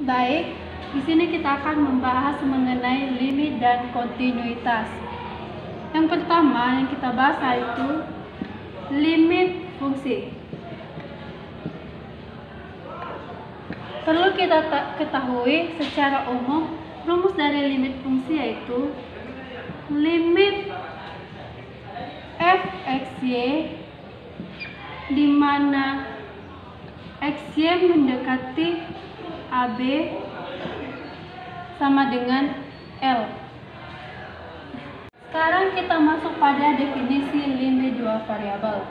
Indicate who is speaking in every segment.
Speaker 1: Baik, di sini kita akan membahas mengenai limit dan kontinuitas. Yang pertama yang kita bahas yaitu limit fungsi. Perlu kita ketahui secara umum rumus dari limit fungsi yaitu limit f(x(y) di mana x(y) mendekati AB sama dengan L. Sekarang kita masuk pada definisi limit dua variabel.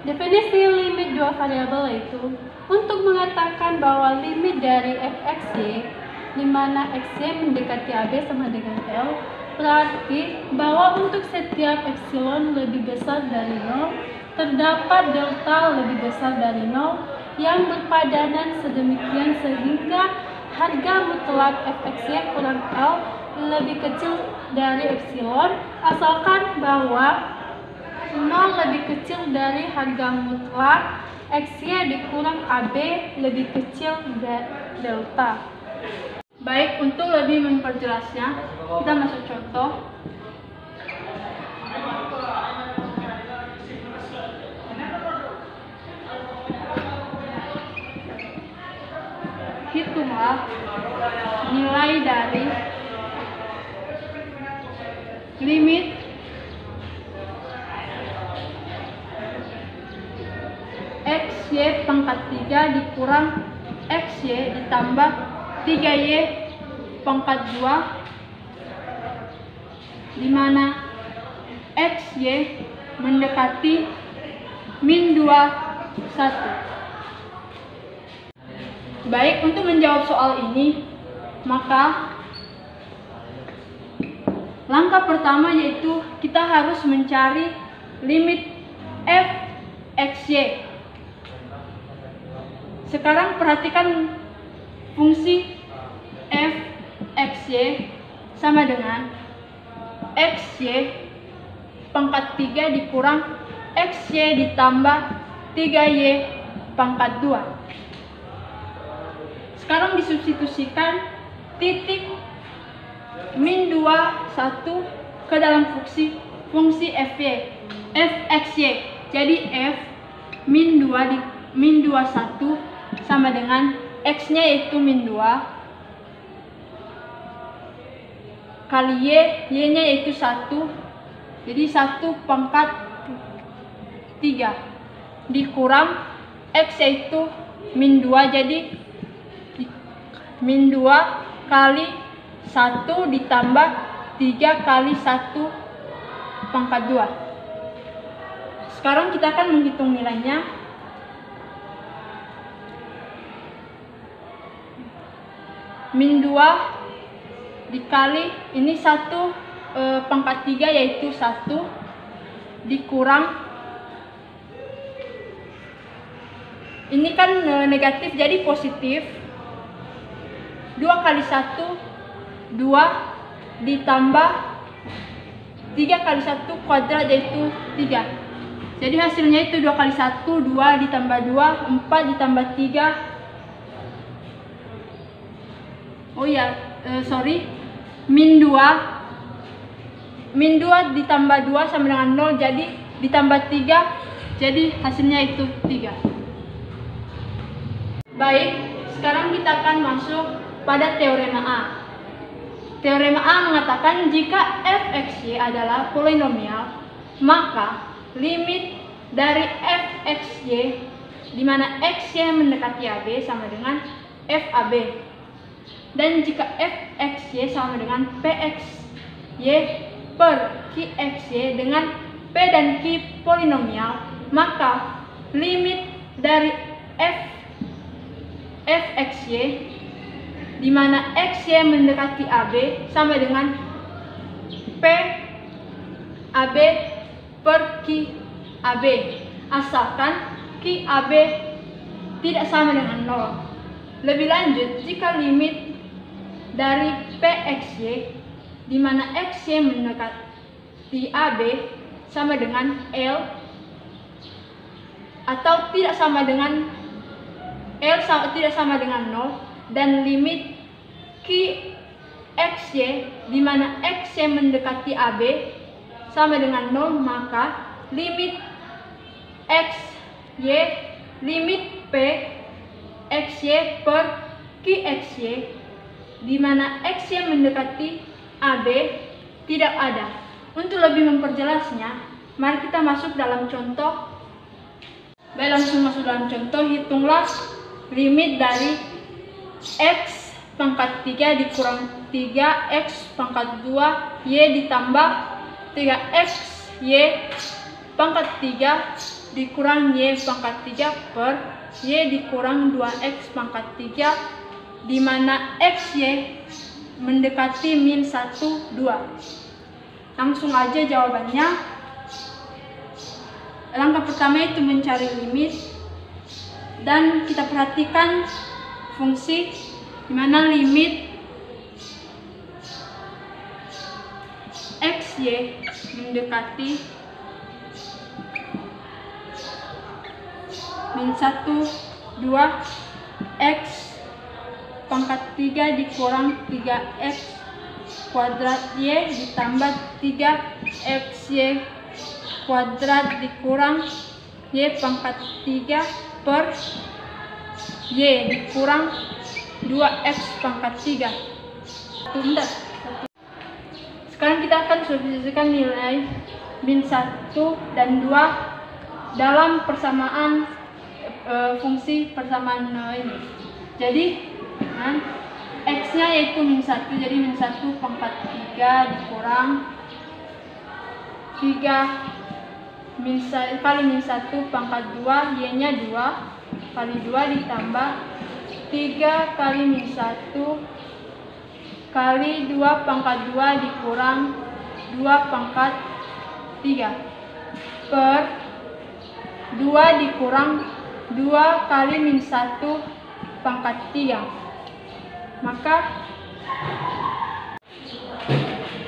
Speaker 1: Definisi limit dua variabel itu untuk mengatakan bahwa limit dari f(x(y) di mana x(y) mendekati AB sama dengan L, berarti bahwa untuk setiap epsilon lebih besar dari 0 terdapat delta lebih besar dari 0 yang berpadanan sedemikian sehingga harga mutlak f(x(y) kurang L lebih kecil dari epsilon, asalkan bahwa 0 lebih kecil dari harga mutlak x(y) dikurang AB lebih kecil dari delta. Baik, untuk lebih memperjelasnya, kita masuk contoh. Hitunglah nilai dari limit x(y) pangkat 3 dikurang x(y) ditambah 3y pangkat 2 di mana x(y) mendekati min 2, 1. Baik, untuk menjawab soal ini, maka langkah pertama yaitu kita harus mencari limit f(x(y). Sekarang perhatikan fungsi f(x(y) sama dengan x(y) pangkat 3 dikurang x(y) ditambah 3y pangkat 2. Sekarang disubstitusikan titik min 2, 1 ke dalam fungsi f(x(y). Jadi f min 2 1 sama dengan x-nya yaitu min 2 kali y-nya yaitu 1. Jadi 1 pangkat 3 dikurang x yaitu min 2, jadi min 2 kali 1 ditambah 3 kali 1 pangkat 2. Sekarang kita akan menghitung nilainya. Min 2 dikali ini 1 pangkat 3 yaitu 1 dikurang ini kan negatif jadi positif, 2 kali 1 2 ditambah 3 kali 1 kuadrat yaitu 3. Jadi hasilnya itu 2 kali 1 2 ditambah 2 4 ditambah 3. Min 2 ditambah 2 sama dengan 0, jadi ditambah 3, jadi hasilnya itu 3. Baik, sekarang kita akan masuk pada teorema A. Teorema A mengatakan jika f(x(y) adalah polinomial, maka limit dari f(x(y) di mana x(y) mendekati AB sama dengan f(AB). Dan jika f(x(y) sama dengan px(y) per qx(y) dengan p dan q polinomial, maka limit dari f(x(y) di mana x(y) mendekati AB sama dengan p AB per q AB, asalkan q AB tidak sama dengan 0. Lebih lanjut, jika limit dari px(y) di mana x(y) mendekati AB sama dengan L atau tidak sama dengan L tidak sama dengan 0,
Speaker 2: dan limit Q X Y di mana X Y mendekati AB sama dengan 0, maka limit X Y limit P X Y per Q X Y di mana X Y mendekati AB tidak ada. Untuk lebih memperjelasnya, mari kita masuk dalam contoh. Baik, langsung masuk dalam contoh. Hitunglah limit dari X pangkat 3 dikurang 3X pangkat 2 Y ditambah 3X Y pangkat 3 dikurang Y pangkat 3 per Y dikurang 2X pangkat 3 di mana X Y mendekati min 1, 2. Langsung aja jawabannya. Langkah pertama itu mencari limit, dan kita perhatikan fungsi di mana limit X Y mendekati min 1, 2 X pangkat 3 dikurang 3X kuadrat Y ditambah 3XY kuadrat dikurang Y pangkat 3 per Y dikurang 2X pangkat 3. Tunda. Sekarang kita akan substitusikan nilai min 1 dan 2 dalam persamaan fungsi persamaan ini. Jadi X-nya yaitu min 1, jadi min 1 pangkat 3 dikurang 3 kali min 1 pangkat 2, Y-nya 2 kali 2 ditambah 3 kali min 1 kali 2 pangkat 2 dikurang 2 pangkat 3 per 2 dikurang 2 kali min 1 pangkat 3. Maka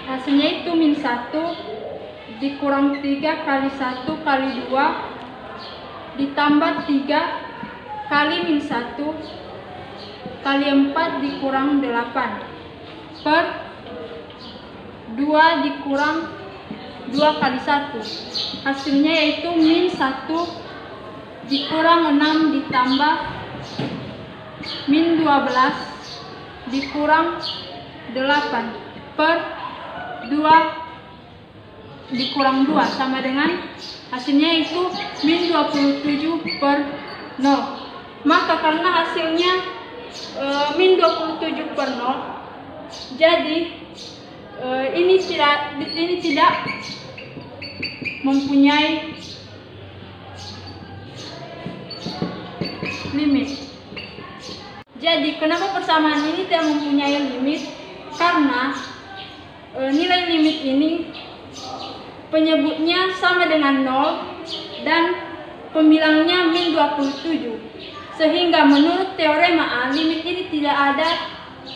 Speaker 2: hasilnya itu min 1 dikurang 3 kali 1 kali 2 ditambah 3 kali min 1 kali 4 dikurang 8 per 2 dikurang 2 kali 1. Hasilnya yaitu min 1 dikurang 6 ditambah min 12 dikurang 8 per 2 dikurang 2 sama dengan hasilnya itu min 27 per 0. Maka karena hasilnya min 27 per 0, jadi ini tidak mempunyai limit. Jadi kenapa persamaan ini tidak mempunyai limit? Karena nilai limit ini penyebutnya sama dengan 0 dan pembilangnya min 27. Sehingga menurut teorema A, limit ini tidak ada,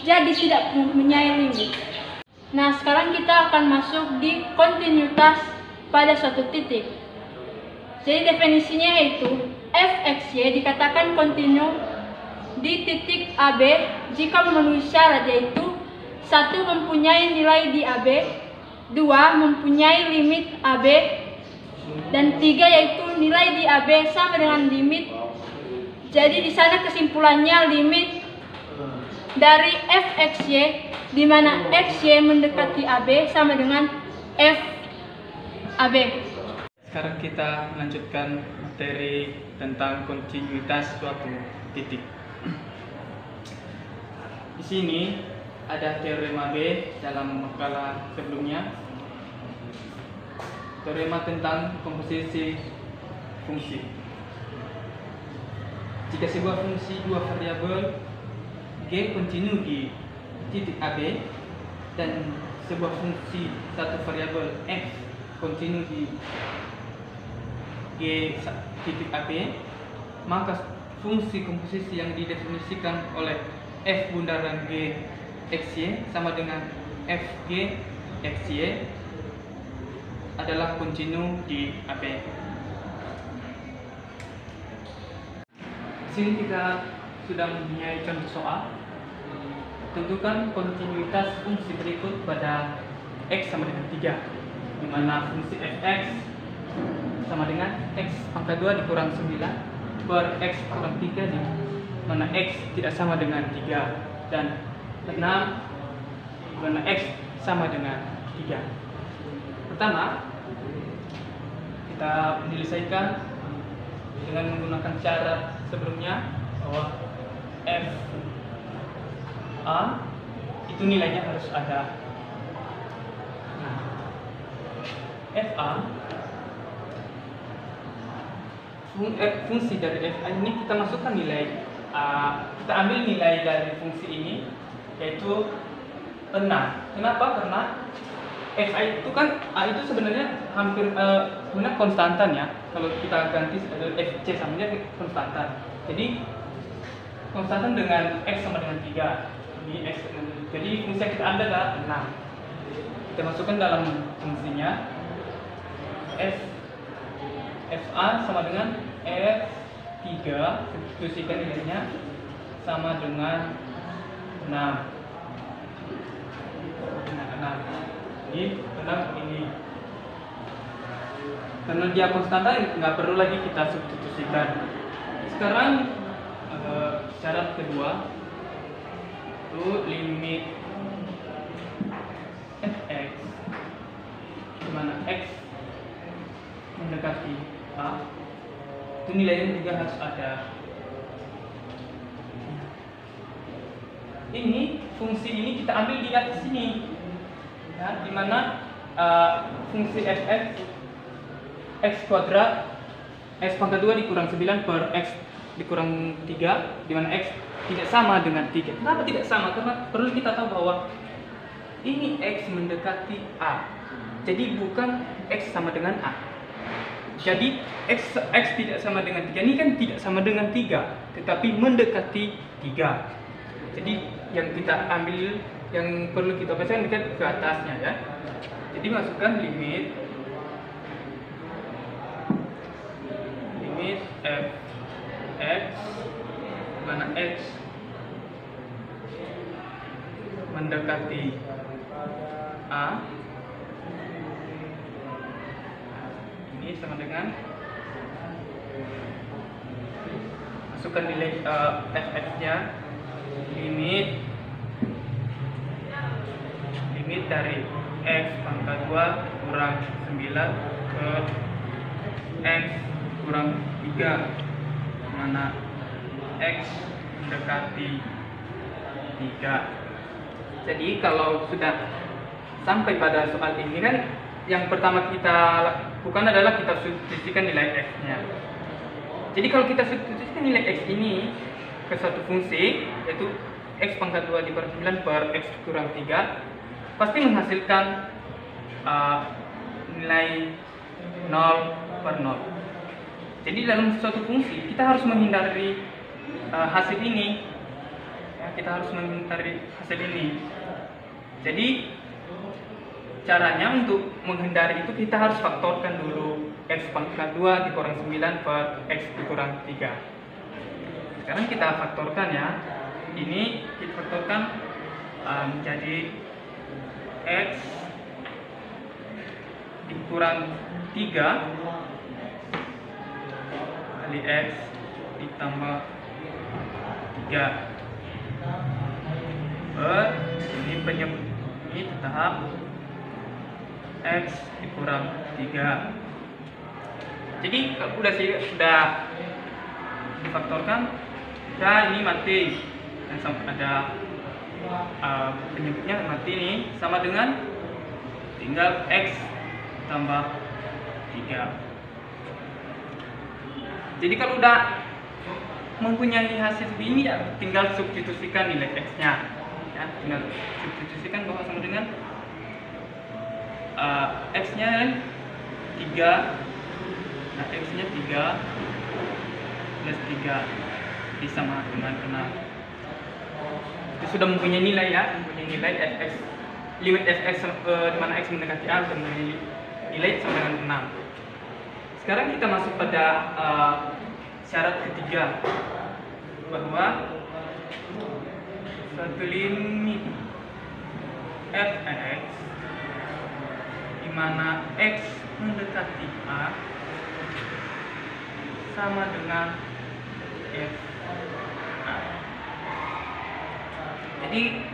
Speaker 2: jadi tidak mempunyai limit. Nah, sekarang kita akan masuk di kontinuitas pada suatu titik. Jadi definisinya yaitu f(x,y) dikatakan kontinu di titik AB jika memenuhi syarat, yaitu 1. Mempunyai nilai di AB, 2. Mempunyai limit AB, dan 3. Yaitu nilai di AB sama dengan limit. Jadi di sana kesimpulannya limit dari f(x,y) di mana xy mendekati AB sama dengan f AB.
Speaker 3: Sekarang kita melanjutkan materi tentang kontinuitas suatu titik. Di sini ada teorema B dalam makalah sebelumnya. Teorema tentang komposisi fungsi. Jika sebuah fungsi dua variabel G kontinu di titik AB dan sebuah fungsi satu variabel F kontinu di G titik AB, maka fungsi komposisi yang didefinisikan oleh F bundaran G XY sama dengan FG XY adalah kontinu di AB. Di sini kita sudah mempunyai contoh soal. tentukan kontinuitas fungsi berikut pada X sama dengan 3, di mana fungsi fx sama dengan X pangkat 2 dikurang 9 per X kurang 3, di mana X tidak sama dengan 3, dan 6 di mana X sama dengan 3. Pertama, kita menyelesaikan dengan menggunakan syarat sebelumnya bahwa f a itu nilainya harus ada. Nah, f a fungsi dari f a ini kita masukkan nilai kita ambil nilai dari fungsi ini yaitu 6. Kenapa? Karena f a itu kan itu sebenarnya hampir sebenarnya konstantan ya. Kalau kita ganti fc sama dengan konstantan. Jadi konstantan dengan x sama dengan 3. Jadi fungsi yang kita ambil adalah 6. Kita masukkan dalam fungsinya fa sama dengan f3, substitusikan nilainya sama dengan 6. Jadi 6 ini. Karena dia konstantan, nggak perlu lagi kita substitusikan. Sekarang syarat kedua itu limit fx di mana x mendekati a itu nilainya juga harus ada. Ini fungsi ini kita ambil di atas sini ya, di mana fungsi fx x kuadrat x pangkat 2 dikurang 9 per x dikurang 3, di mana x tidak sama dengan 3. Kenapa tidak sama? Karena perlu kita tahu bahwa ini x mendekati a. Jadi bukan x sama dengan a. Jadi x tidak sama dengan 3 ini kan tidak sama dengan 3, tetapi mendekati 3. Jadi yang kita ambil, yang perlu kita bacakan dekat ke atasnya ya. Jadi masukkan limit f x mana x mendekati a ini sama dengan masukkan nilai fx nya limit dari x pangkat 2 kurang 9 ke x kurang 3 mana x mendekati 3. Jadi kalau sudah sampai pada soal ini kan yang pertama kita lakukan adalah kita substitusikan nilai x-nya. Jadi kalau kita substitusikan nilai x ini ke suatu fungsi yaitu x pangkat 2 dikurang 9 per x kurang 3 pasti menghasilkan nilai 0 per 0. Jadi dalam suatu fungsi kita harus menghindari hasil ini. Ya, kita harus menghindari hasil ini. Jadi caranya untuk menghindari itu kita harus faktorkan dulu x pangkat 2 dikurang 9 per x dikurang 3. Sekarang kita faktorkan ya. Ini kita faktorkan menjadi x dikurang 3 kali x ditambah 3 per ini penyebut ini tetap x dikurang 3. Jadi kalau sudah difaktorkan ya ini mati dan ada penyebutnya mati ini sama dengan tinggal x tambah 3. Jadi kalau udah mempunyai hasil ini ya tinggal substitusikan nilai x-nya. Ya, tinggal substitusikan bahwa sama dengan x-nya 3. Nah, x-nya 3 plus 3 disama dengan 6. Itu sudah mempunyai nilai ya, mempunyai nilai fx limit fx di mana x mendekati a dan mempunyai nilai sama dengan 6. Sekarang kita masuk pada syarat ketiga bahwa suatu limit fx di mana x mendekati a sama dengan f a. Jadi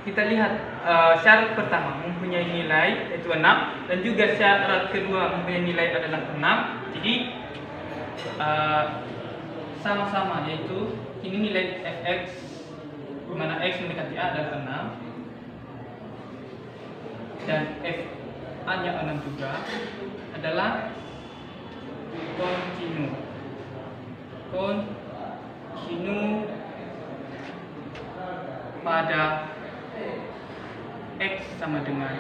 Speaker 3: kita lihat syarat pertama mempunyai nilai yaitu 6 dan juga syarat kedua mempunyai nilai adalah 6. Jadi sama-sama yaitu ini nilai fx di mana x mendekati a adalah 6 dan f a nya 6 juga adalah kontinu pada x sama dengan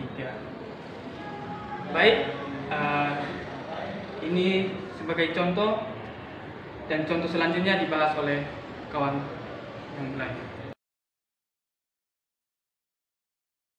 Speaker 3: 3. Baik, ini sebagai contoh dan contoh selanjutnya dibahas oleh kawan yang lain.